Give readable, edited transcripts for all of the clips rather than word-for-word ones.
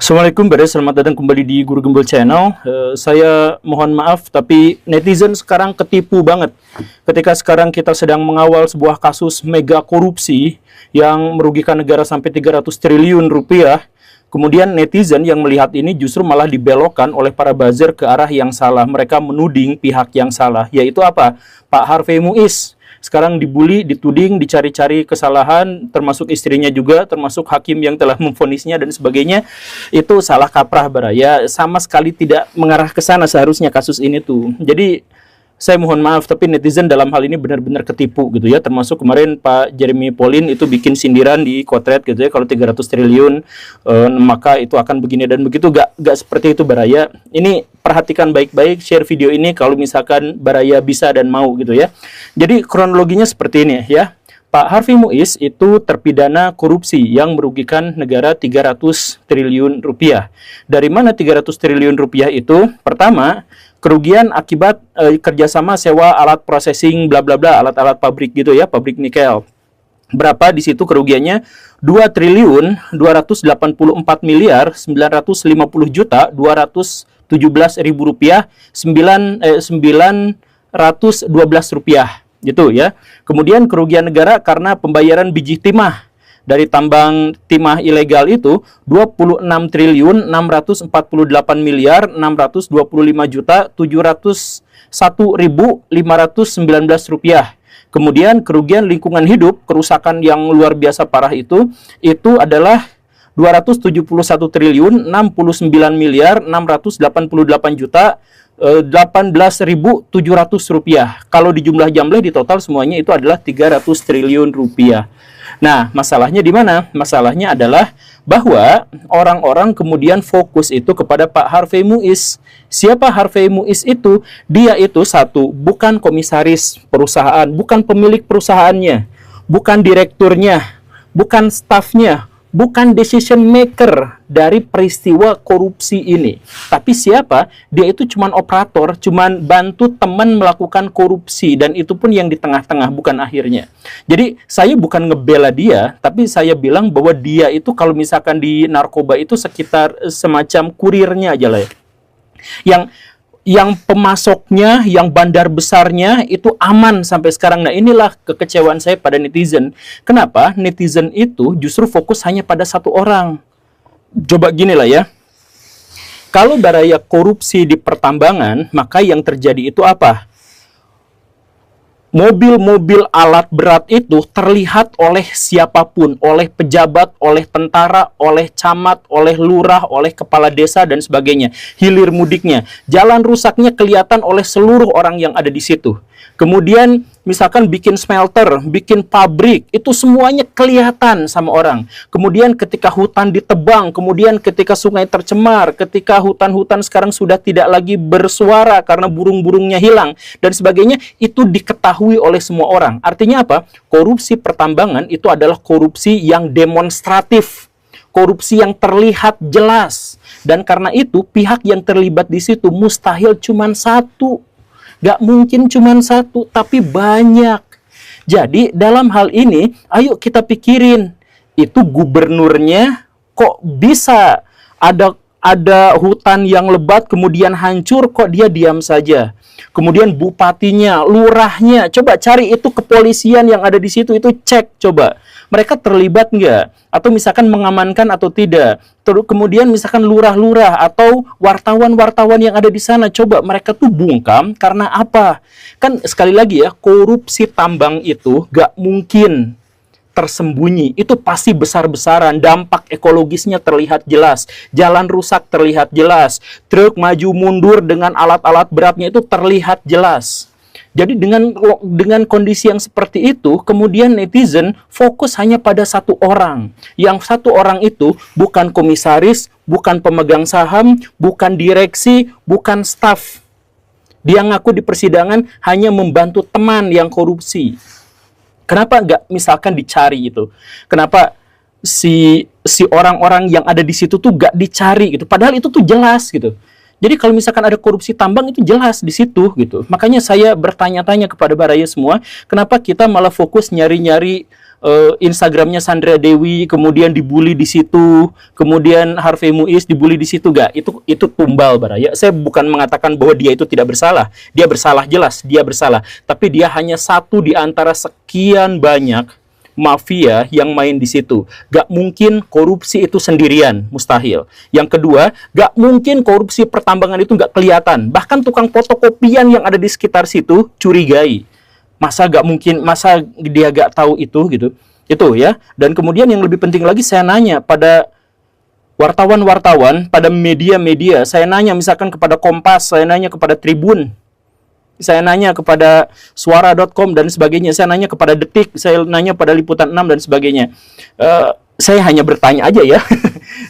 Assalamualaikum guys, selamat datang kembali di Guru Gembel Channel. Saya mohon maaf, tapi netizen sekarang ketipu banget. Ketika sekarang kita sedang mengawal sebuah kasus mega korupsi yang merugikan negara sampai 300 triliun rupiah, kemudian netizen yang melihat ini justru malah dibelokkan oleh para buzzer ke arah yang salah. Mereka menuding pihak yang salah, yaitu apa? Pak Harvey Muiz. Sekarang dibully, dituding, dicari-cari kesalahan, termasuk istrinya juga, termasuk hakim yang telah memvonisnya dan sebagainya. Itu salah kaprah baraya, sama sekali tidak mengarah ke sana seharusnya kasus ini tuh. Jadi saya mohon maaf, tapi netizen dalam hal ini benar-benar ketipu gitu ya. Termasuk kemarin Pak Jeremy Pauline itu bikin sindiran di Kotret gitu ya, kalau 300 triliun maka itu akan begini dan begitu. Gak seperti itu baraya. Ini perhatikan baik-baik, share video ini kalau misalkan baraya bisa dan mau gitu ya. Jadi kronologinya seperti ini ya. Pak Harvey Muiz itu terpidana korupsi yang merugikan negara 300 triliun rupiah. Dari mana 300 triliun rupiah itu? Pertama, kerugian akibat kerjasama sewa alat processing bla bla bla, alat-alat pabrik gitu ya, pabrik nikel. Berapa di situ kerugiannya? 2 triliun 284 miliar 950 juta 217 ribu rupiah 912 rupiah gitu ya. Kemudian kerugian negara karena pembayaran biji timah dari tambang timah ilegal itu 26 triliun 648 miliar 625 juta 701 ribu 519 rupiah. Kemudian kerugian lingkungan hidup, kerusakan yang luar biasa parah itu adalah 271 triliun 69 miliar 688 juta 18.700 rupiah. Kalau di jumlah jumlah di total semuanya itu adalah 300 triliun rupiah. Nah, masalahnya di mana? Masalahnya adalah bahwa orang-orang kemudian fokus itu kepada Pak Harvey Muiz. Siapa Harvey Muiz itu? Dia itu satu, bukan komisaris perusahaan, bukan pemilik perusahaannya, bukan direkturnya, bukan stafnya, bukan decision maker dari peristiwa korupsi ini. Tapi siapa? Dia itu cuman operator, cuman bantu teman melakukan korupsi, dan itu pun yang di tengah-tengah, bukan akhirnya. Jadi saya bukan ngebela dia, tapi saya bilang bahwa dia itu kalau misalkan di narkoba itu sekitar semacam kurirnya aja lah ya. Yang pemasoknya, yang bandar besarnya itu aman sampai sekarang. Nah, inilah kekecewaan saya pada netizen. Kenapa? Netizen itu justru fokus hanya pada satu orang. Coba gini lah ya. Kalau baraya korupsi di pertambangan, maka yang terjadi itu apa? Mobil-mobil alat berat itu terlihat oleh siapapun, oleh pejabat, oleh tentara, oleh camat, oleh lurah, oleh kepala desa, dan sebagainya. Hilir mudiknya. Jalan rusaknya kelihatan oleh seluruh orang yang ada di situ. Kemudian misalkan bikin smelter, bikin pabrik, itu semuanya kelihatan sama orang. Kemudian ketika hutan ditebang, kemudian ketika sungai tercemar, ketika hutan-hutan sekarang sudah tidak lagi bersuara karena burung-burungnya hilang, dan sebagainya, itu diketahui oleh semua orang. Artinya apa? Korupsi pertambangan itu adalah korupsi yang demonstratif, korupsi yang terlihat jelas. Dan karena itu, pihak yang terlibat di situ mustahil cuma satu. Gak mungkin cuma satu, tapi banyak. Jadi dalam hal ini, ayo kita pikirin, itu gubernurnya kok bisa ada hutan yang lebat kemudian hancur, kok dia diam saja. Kemudian bupatinya, lurahnya, coba cari itu kepolisian yang ada di situ, itu cek coba. Mereka terlibat nggak? Atau misalkan mengamankan atau tidak? Kemudian misalkan lurah-lurah atau wartawan-wartawan yang ada di sana, coba mereka tuh bungkam karena apa? Kan sekali lagi ya, korupsi tambang itu nggak mungkin tersembunyi, itu pasti besar-besaran, dampak ekologisnya terlihat jelas, jalan rusak terlihat jelas, truk maju mundur dengan alat-alat beratnya itu terlihat jelas. Jadi dengan kondisi yang seperti itu, kemudian netizen fokus hanya pada satu orang. Yang satu orang itu bukan komisaris, bukan pemegang saham, bukan direksi, bukan staf. Dia ngaku di persidangan hanya membantu teman yang korupsi. Kenapa nggak misalkan dicari itu? Kenapa si orang-orang yang ada di situ tuh nggak dicari gitu? Padahal itu tuh jelas gitu. Jadi kalau misalkan ada korupsi tambang itu jelas di situ gitu. Makanya saya bertanya-tanya kepada baraya semua, kenapa kita malah fokus nyari-nyari Instagramnya Sandra Dewi kemudian dibully di situ, kemudian Harvey Muiz dibully di situ, gak? Itu tumbal Baraya. Saya bukan mengatakan bahwa dia itu tidak bersalah. Dia bersalah, jelas dia bersalah. Tapi dia hanya satu di antara sekian banyak mafia yang main di situ. Gak mungkin korupsi itu sendirian, mustahil. Yang kedua, gak mungkin korupsi pertambangan itu gak kelihatan. Bahkan tukang fotokopian yang ada di sekitar situ curigai. Masa gak mungkin, masa dia gak tahu itu gitu. Itu ya. Dan kemudian yang lebih penting lagi, saya nanya pada wartawan-wartawan, pada media-media, saya nanya misalkan kepada Kompas, saya nanya kepada Tribun, saya nanya kepada suara.com dan sebagainya, saya nanya kepada Detik, saya nanya pada Liputan 6 dan sebagainya. Saya hanya bertanya aja ya.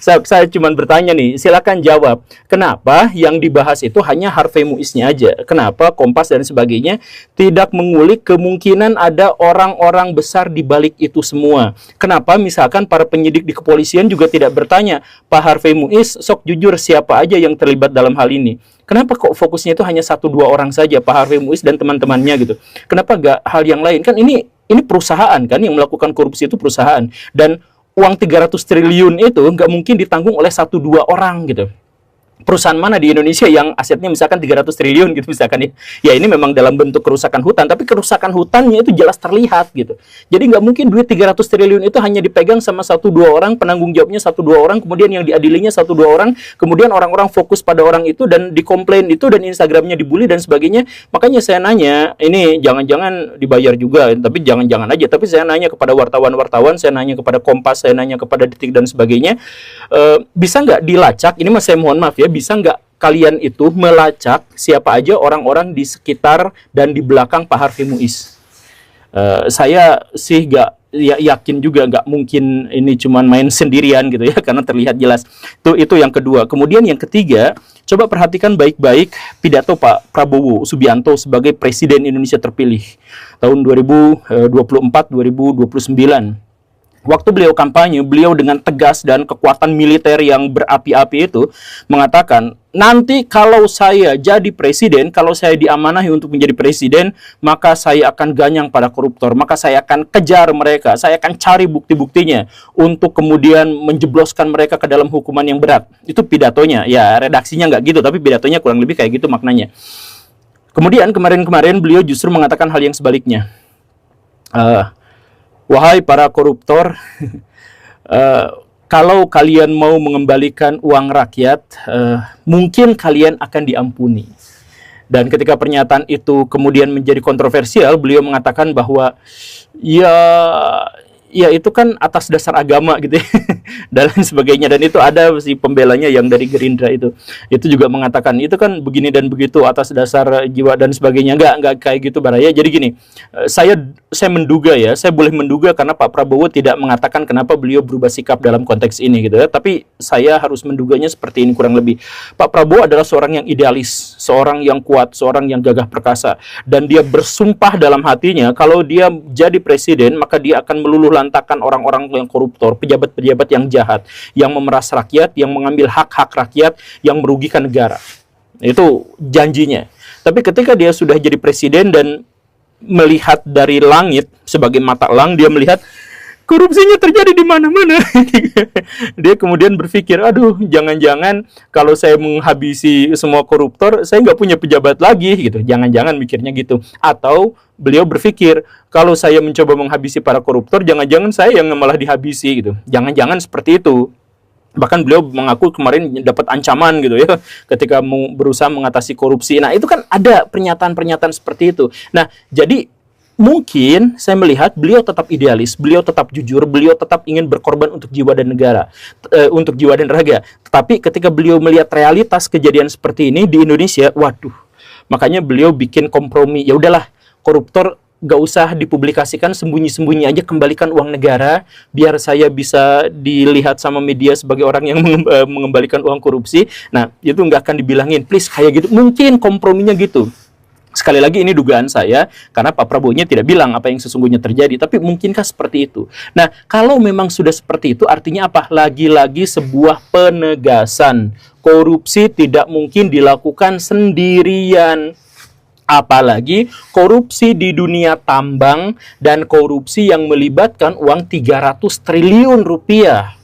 Saya cuma bertanya nih, silakan jawab. Kenapa yang dibahas itu hanya Harvey Muiznya aja? Kenapa Kompas dan sebagainya tidak mengulik kemungkinan ada orang-orang besar di balik itu semua? Kenapa misalkan para penyidik di kepolisian juga tidak bertanya, Pak Harvey Muiz, sok jujur siapa aja yang terlibat dalam hal ini? Kenapa kok fokusnya itu hanya 1-2 orang saja, Pak Harvey Muiz dan teman-temannya gitu? Kenapa gak hal yang lain? Kan ini perusahaan kan, yang melakukan korupsi itu perusahaan. Dan uang 300 triliun itu nggak mungkin ditanggung oleh 1-2 orang gitu. Perusahaan mana di Indonesia yang asetnya misalkan 300 triliun gitu misalkan ya. Ya ini memang dalam bentuk kerusakan hutan, tapi kerusakan hutannya itu jelas terlihat gitu. Jadi nggak mungkin duit 300 triliun itu hanya dipegang sama 1-2 orang, penanggung jawabnya 1-2 orang, kemudian yang diadilinya 1-2 orang, kemudian orang-orang fokus pada orang itu dan dikomplain itu dan Instagramnya dibully dan sebagainya. Makanya saya nanya, ini jangan-jangan dibayar juga, tapi jangan-jangan aja. Tapi saya nanya kepada wartawan-wartawan, saya nanya kepada Kompas, saya nanya kepada Detik dan sebagainya, bisa nggak dilacak, ini mas saya mohon maaf ya, bisa nggak kalian itu melacak siapa aja orang-orang di sekitar dan di belakang Pak Harvey Muiz? Saya sih yakin juga nggak mungkin ini cuman main sendirian gitu ya, karena terlihat jelas. Itu yang kedua. Kemudian yang ketiga, coba perhatikan baik-baik pidato Pak Prabowo Subianto sebagai Presiden Indonesia terpilih tahun 2024-2029. Waktu beliau kampanye, beliau dengan tegas dan kekuatan militer yang berapi-api itu mengatakan, nanti kalau saya jadi presiden, kalau saya diamanahi untuk menjadi presiden, maka saya akan ganyang pada koruptor, maka saya akan kejar mereka, saya akan cari bukti-buktinya untuk kemudian menjebloskan mereka ke dalam hukuman yang berat. Itu pidatonya, ya redaksinya nggak gitu, tapi pidatonya kurang lebih kayak gitu maknanya. Kemudian kemarin-kemarin beliau justru mengatakan hal yang sebaliknya. Wahai para koruptor, kalau kalian mau mengembalikan uang rakyat, mungkin kalian akan diampuni. Dan ketika pernyataan itu kemudian menjadi kontroversial, beliau mengatakan bahwa ya itu kan atas dasar agama gitu ya, dan lain sebagainya. Dan itu ada si pembelanya yang dari Gerindra itu juga mengatakan itu kan begini dan begitu atas dasar jiwa dan sebagainya. Enggak kayak gitu Baraya. Jadi gini, saya menduga ya, saya boleh menduga karena Pak Prabowo tidak mengatakan kenapa beliau berubah sikap dalam konteks ini gitu ya, tapi saya harus menduganya seperti ini kurang lebih. Pak Prabowo adalah seorang yang idealis, seorang yang kuat, seorang yang gagah perkasa, dan dia bersumpah dalam hatinya kalau dia jadi presiden maka dia akan meluluh lantakan orang-orang yang koruptor, pejabat-pejabat yang jahat, yang memeras rakyat, yang mengambil hak-hak rakyat, yang merugikan negara. Itu janjinya. Tapi ketika dia sudah jadi presiden dan melihat dari langit sebagai mata elang, dia melihat korupsinya terjadi di mana-mana. Dia kemudian berpikir, aduh, jangan-jangan kalau saya menghabisi semua koruptor, saya nggak punya pejabat lagi, gitu. Jangan-jangan mikirnya gitu. Atau beliau berpikir, kalau saya mencoba menghabisi para koruptor, jangan-jangan saya yang malah dihabisi, gitu. Jangan-jangan seperti itu. Bahkan beliau mengaku kemarin dapat ancaman gitu ya ketika berusaha mengatasi korupsi. Nah, itu kan ada pernyataan-pernyataan seperti itu. Nah, jadi mungkin saya melihat beliau tetap idealis, beliau tetap jujur, beliau tetap ingin berkorban untuk jiwa dan negara, untuk jiwa dan raga. Tetapi ketika beliau melihat realitas kejadian seperti ini di Indonesia, waduh, makanya beliau bikin kompromi. Ya udahlah, koruptor gak usah dipublikasikan, sembunyi-sembunyi aja, kembalikan uang negara, biar saya bisa dilihat sama media sebagai orang yang mengembalikan uang korupsi. Nah, itu nggak akan dibilangin, please, kayak gitu. Mungkin komprominya gitu. Sekali lagi ini dugaan saya, karena Pak Prabowo-nya tidak bilang apa yang sesungguhnya terjadi, tapi mungkinkah seperti itu? Nah, kalau memang sudah seperti itu, artinya apa? Lagi-lagi sebuah penegasan. Korupsi tidak mungkin dilakukan sendirian. Apalagi korupsi di dunia tambang dan korupsi yang melibatkan uang 300 triliun rupiah.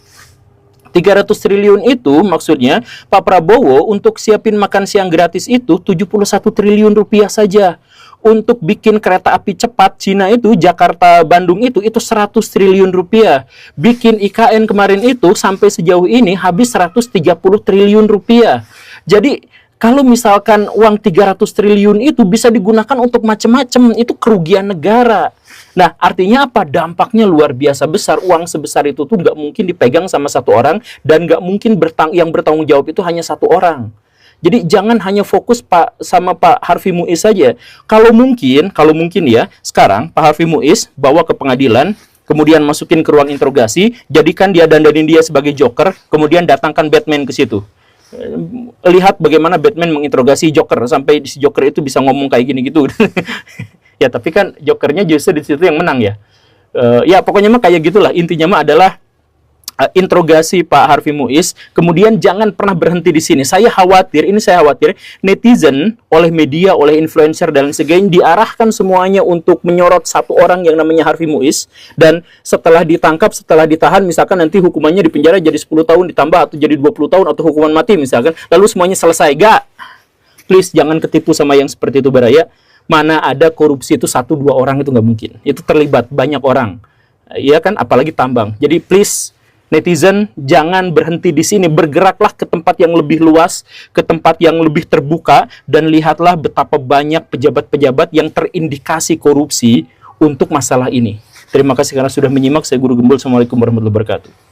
300 triliun itu maksudnya Pak Prabowo untuk siapin makan siang gratis itu 71 triliun rupiah saja. Untuk bikin kereta api cepat Cina itu, Jakarta-Bandung itu 100 triliun rupiah. Bikin IKN kemarin itu sampai sejauh ini habis 130 triliun rupiah. Jadi kalau misalkan uang 300 triliun itu bisa digunakan untuk macam-macam, itu kerugian negara. Nah, artinya apa? Dampaknya luar biasa besar. Uang sebesar itu tuh nggak mungkin dipegang sama satu orang, dan nggak mungkin yang bertanggung jawab itu hanya satu orang. Jadi jangan hanya fokus sama Pak Harvey Muiz saja. Kalau mungkin ya, sekarang Pak Harvey Muiz bawa ke pengadilan, kemudian masukin ke ruang interogasi, jadikan dia, dandanin dia sebagai Joker, kemudian datangkan Batman ke situ. Lihat bagaimana Batman menginterogasi Joker sampai si Joker itu bisa ngomong kayak gini gitu. Ya tapi kan Jokernya justru di situ yang menang ya. Ya pokoknya mah kayak gitulah. Intinya mah adalah interogasi Pak Harvey Muiz. Kemudian jangan pernah berhenti di sini. Saya khawatir netizen oleh media, oleh influencer dan sebagainya diarahkan semuanya untuk menyorot satu orang yang namanya Harvey Muiz, dan setelah ditangkap, setelah ditahan, misalkan nanti hukumannya di penjara jadi 10 tahun ditambah atau jadi 20 tahun atau hukuman mati misalkan, lalu semuanya selesai. Gak. Please jangan ketipu sama yang seperti itu, Baraya. Mana ada korupsi itu 1-2 orang, itu nggak mungkin. Itu terlibat banyak orang. Iya kan, apalagi tambang. Jadi please netizen, jangan berhenti di sini, bergeraklah ke tempat yang lebih luas, ke tempat yang lebih terbuka, dan lihatlah betapa banyak pejabat-pejabat yang terindikasi korupsi untuk masalah ini. Terima kasih karena sudah menyimak. Saya Guru Gembul. Assalamualaikum warahmatullahi wabarakatuh.